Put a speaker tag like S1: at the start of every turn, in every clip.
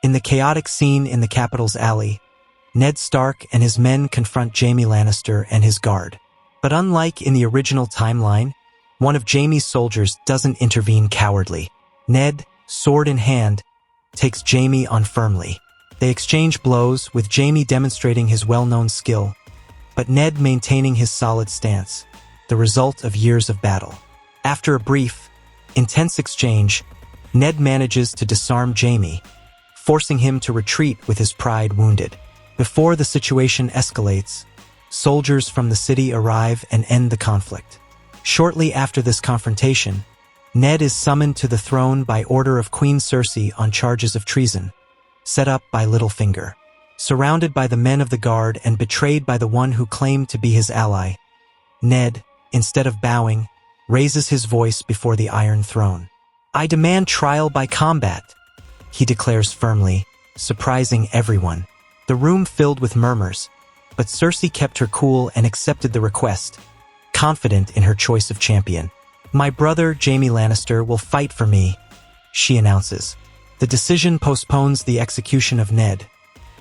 S1: In the chaotic scene in the capital's alley, Ned Stark and his men confront Jaime Lannister and his guard. But unlike in the original timeline, one of Jaime's soldiers doesn't intervene cowardly. Ned, sword in hand, takes Jaime on firmly. They exchange blows, with Jaime demonstrating his well-known skill, but Ned maintaining his solid stance, the result of years of battle. After a brief, intense exchange, Ned manages to disarm Jaime, forcing him to retreat with his pride wounded. Before the situation escalates, soldiers from the city arrive and end the conflict. Shortly after this confrontation, Ned is summoned to the throne by order of Queen Cersei on charges of treason, set up by Littlefinger. Surrounded by the men of the guard and betrayed by the one who claimed to be his ally, Ned, instead of bowing, raises his voice before the Iron Throne. "I demand trial by combat," he declares firmly, surprising everyone. The room filled with murmurs, but Cersei kept her cool and accepted the request, confident in her choice of champion. "My brother, Jaime Lannister, will fight for me," she announces. The decision postpones the execution of Ned,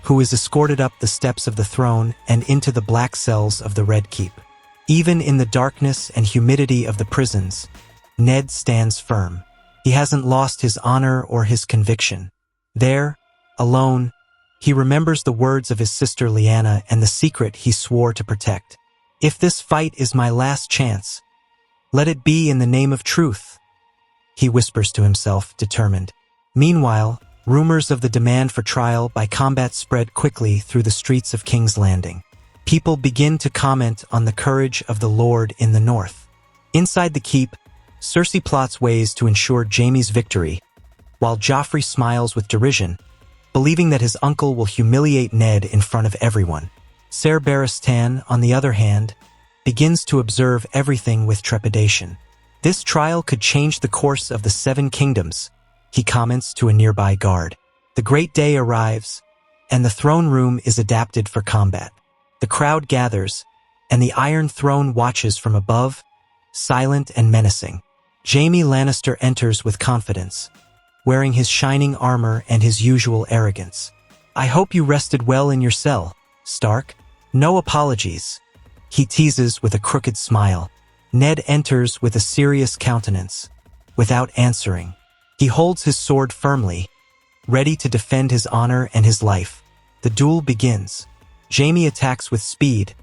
S1: who is escorted up the steps of the throne and into the black cells of the Red Keep. Even in the darkness and humidity of the prisons, Ned stands firm. He hasn't lost his honor or his conviction. There, alone, he remembers the words of his sister Lyanna and the secret he swore to protect. "If this fight is my last chance, let it be in the name of truth," he whispers to himself, determined. Meanwhile, rumors of the demand for trial by combat spread quickly through the streets of King's Landing. People begin to comment on the courage of the Lord in the north. Inside the keep, Cersei plots ways to ensure Jaime's victory, while Joffrey smiles with derision, believing that his uncle will humiliate Ned in front of everyone. Ser Barristan, on the other hand, begins to observe everything with trepidation. "This trial could change the course of the Seven Kingdoms," he comments to a nearby guard. The great day arrives, and the throne room is adapted for combat. The crowd gathers, and the Iron Throne watches from above, silent and menacing. Jaime Lannister enters with confidence, wearing his shining armor and his usual arrogance. "I hope you rested well in your cell, Stark. No apologies," he teases with a crooked smile. Ned enters with a serious countenance, without answering. He holds his sword firmly, ready to defend his honor and his life. The duel begins. Jaime attacks with speed,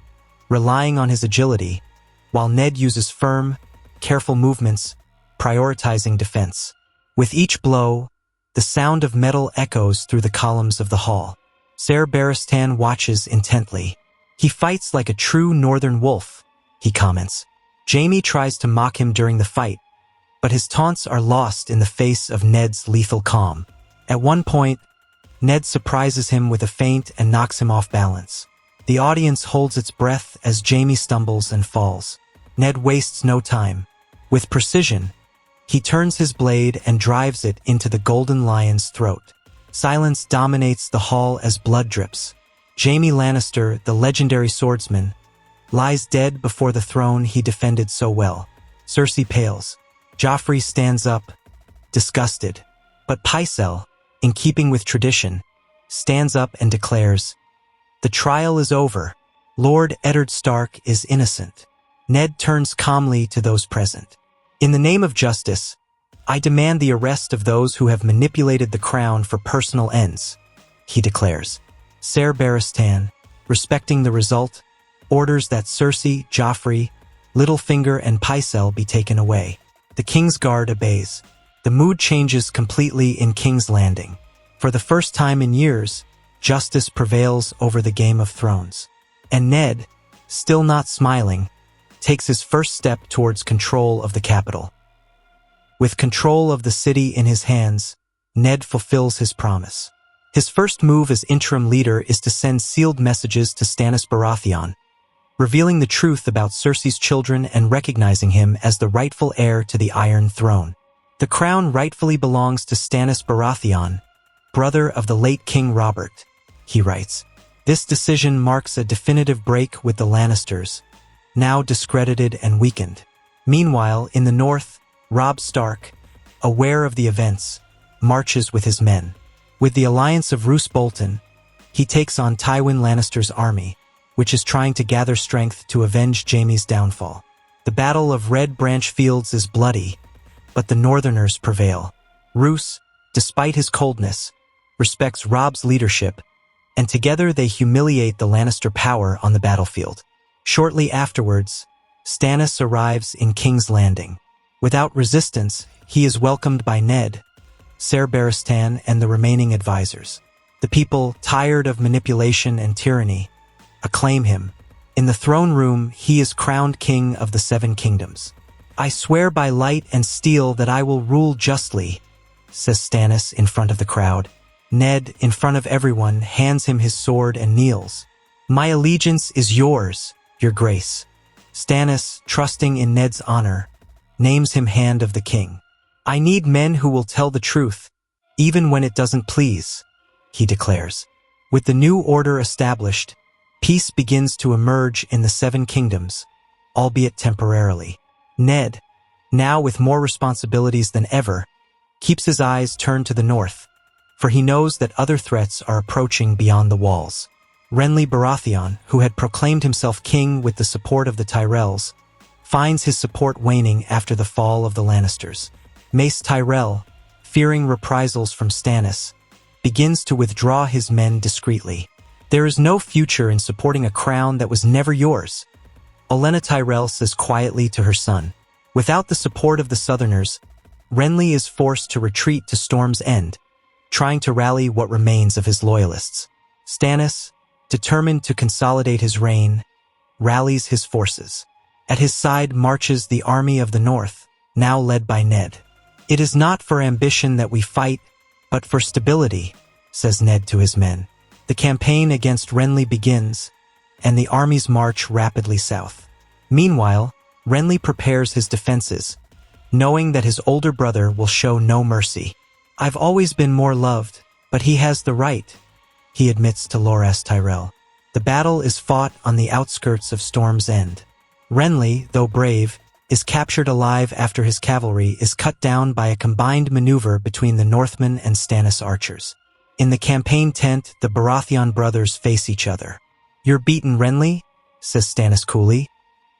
S1: relying on his agility, while Ned uses firm, careful movements, prioritizing defense. With each blow, the sound of metal echoes through the columns of the hall. Ser Barristan watches intently. "He fights like a true northern wolf," he comments. Jaime tries to mock him during the fight, but his taunts are lost in the face of Ned's lethal calm. At one point, Ned surprises him with a feint and knocks him off balance. The audience holds its breath as Jaime stumbles and falls. Ned wastes no time. With precision, he turns his blade and drives it into the Golden Lion's throat. Silence dominates the hall as blood drips. Jaime Lannister, the legendary swordsman, lies dead before the throne he defended so well. Cersei pales. Joffrey stands up, disgusted. But Pycelle, in keeping with tradition, stands up and declares, "The trial is over. Lord Eddard Stark is innocent." Ned turns calmly to those present. "In the name of justice, I demand the arrest of those who have manipulated the crown for personal ends," he declares. Ser Barristan, respecting the result, orders that Cersei, Joffrey, Littlefinger, and Pycelle be taken away. The King's Guard obeys. The mood changes completely in King's Landing. For the first time in years, justice prevails over the Game of Thrones. And Ned, still not smiling, takes his first step towards control of the capital. With control of the city in his hands, Ned fulfills his promise. His first move as interim leader is to send sealed messages to Stannis Baratheon, revealing the truth about Cersei's children and recognizing him as the rightful heir to the Iron Throne. The crown rightfully belongs to Stannis Baratheon, brother of the late King Robert, he writes. This decision marks a definitive break with the Lannisters, now discredited and weakened. Meanwhile, in the north, Robb Stark, aware of the events, marches with his men. With the alliance of Roose Bolton, he takes on Tywin Lannister's army, which is trying to gather strength to avenge Jaime's downfall. The Battle of Red Branch Fields is bloody, but the Northerners prevail. Roose, despite his coldness, respects Robb's leadership, and together they humiliate the Lannister power on the battlefield. Shortly afterwards, Stannis arrives in King's Landing. Without resistance, he is welcomed by Ned, Ser Barristan, and the remaining advisors. The people, tired of manipulation and tyranny, acclaim him. In the throne room, he is crowned king of the Seven Kingdoms. "I swear by light and steel that I will rule justly," says Stannis in front of the crowd. Ned, in front of everyone, hands him his sword and kneels. "My allegiance is yours, your grace." Stannis, trusting in Ned's honor, names him Hand of the King. "I need men who will tell the truth, even when it doesn't please," he declares. With the new order established, peace begins to emerge in the Seven Kingdoms, albeit temporarily. Ned, now with more responsibilities than ever, keeps his eyes turned to the north, for he knows that other threats are approaching beyond the walls. Renly Baratheon, who had proclaimed himself king with the support of the Tyrells, finds his support waning after the fall of the Lannisters. Mace Tyrell, fearing reprisals from Stannis, begins to withdraw his men discreetly. "There is no future in supporting a crown that was never yours," Olenna Tyrell says quietly to her son. Without the support of the Southerners, Renly is forced to retreat to Storm's End, trying to rally what remains of his loyalists. Stannis, determined to consolidate his reign, rallies his forces. At his side marches the army of the North, now led by Ned. "It is not for ambition that we fight, but for stability," says Ned to his men. The campaign against Renly begins, and the armies march rapidly south. Meanwhile, Renly prepares his defenses, knowing that his older brother will show no mercy. "I've always been more loved, but he has the right," he admits to Loras Tyrell. The battle is fought on the outskirts of Storm's End. Renly, though brave, is captured alive after his cavalry is cut down by a combined maneuver between the Northmen and Stannis archers. In the campaign tent, the Baratheon brothers face each other. "You're beaten, Renly," says Stannis coolly.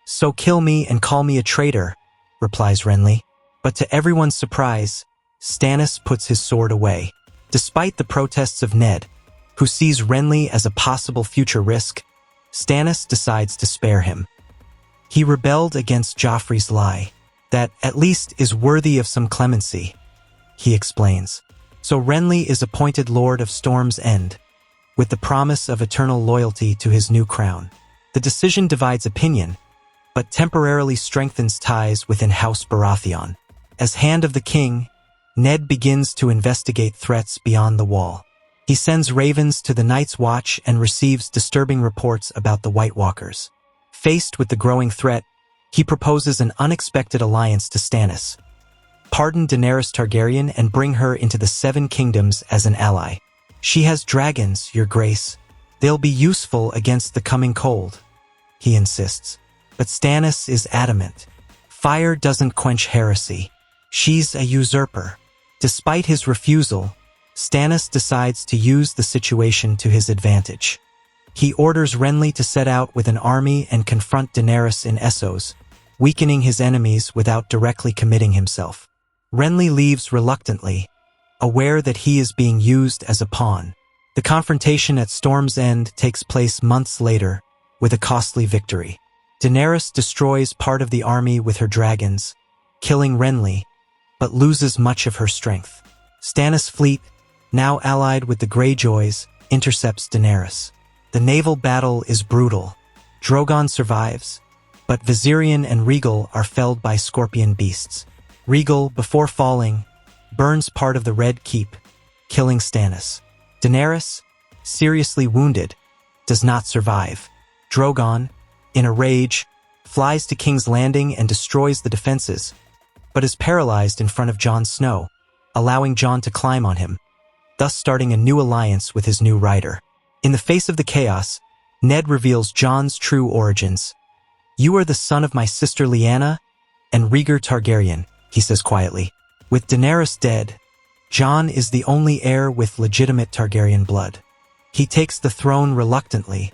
S1: "So kill me and call me a traitor," replies Renly. But to everyone's surprise, Stannis puts his sword away. Despite the protests of Ned, who sees Renly as a possible future risk, Stannis decides to spare him. He rebelled against Joffrey's lie. "That, at least, is worthy of some clemency," he explains. So Renly is appointed Lord of Storm's End, with the promise of eternal loyalty to his new crown. The decision divides opinion, but temporarily strengthens ties within House Baratheon. As Hand of the King, Ned begins to investigate threats beyond the wall. He sends ravens to the Night's Watch and receives disturbing reports about the White Walkers. Faced with the growing threat, he proposes an unexpected alliance to Stannis. Pardon Daenerys Targaryen and bring her into the Seven Kingdoms as an ally. "She has dragons, your grace. They'll be useful against the coming cold," he insists. But Stannis is adamant. Fire doesn't quench heresy. She's a usurper. Despite his refusal, Stannis decides to use the situation to his advantage. He orders Renly to set out with an army and confront Daenerys in Essos, weakening his enemies without directly committing himself. Renly leaves reluctantly, aware that he is being used as a pawn. The confrontation at Storm's End takes place months later, with a costly victory. Daenerys destroys part of the army with her dragons, killing Renly, but loses much of her strength. Stannis' fleet, now allied with the Greyjoys, intercepts Daenerys. The naval battle is brutal. Drogon survives, but Viserion and Rhaegal are felled by scorpion beasts. Rhaegal, before falling, burns part of the Red Keep, killing Stannis. Daenerys, seriously wounded, does not survive. Drogon, in a rage, flies to King's Landing and destroys the defenses, but is paralyzed in front of Jon Snow, allowing Jon to climb on him, thus starting a new alliance with his new rider. In the face of the chaos, Ned reveals Jon's true origins. "You are the son of my sister Lyanna and Rhaegar Targaryen," he says quietly. With Daenerys dead, Jon is the only heir with legitimate Targaryen blood. He takes the throne reluctantly,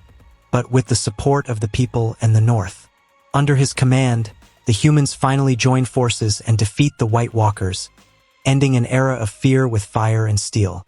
S1: but with the support of the people and the North. Under his command, the humans finally join forces and defeat the White Walkers, ending an era of fear with fire and steel.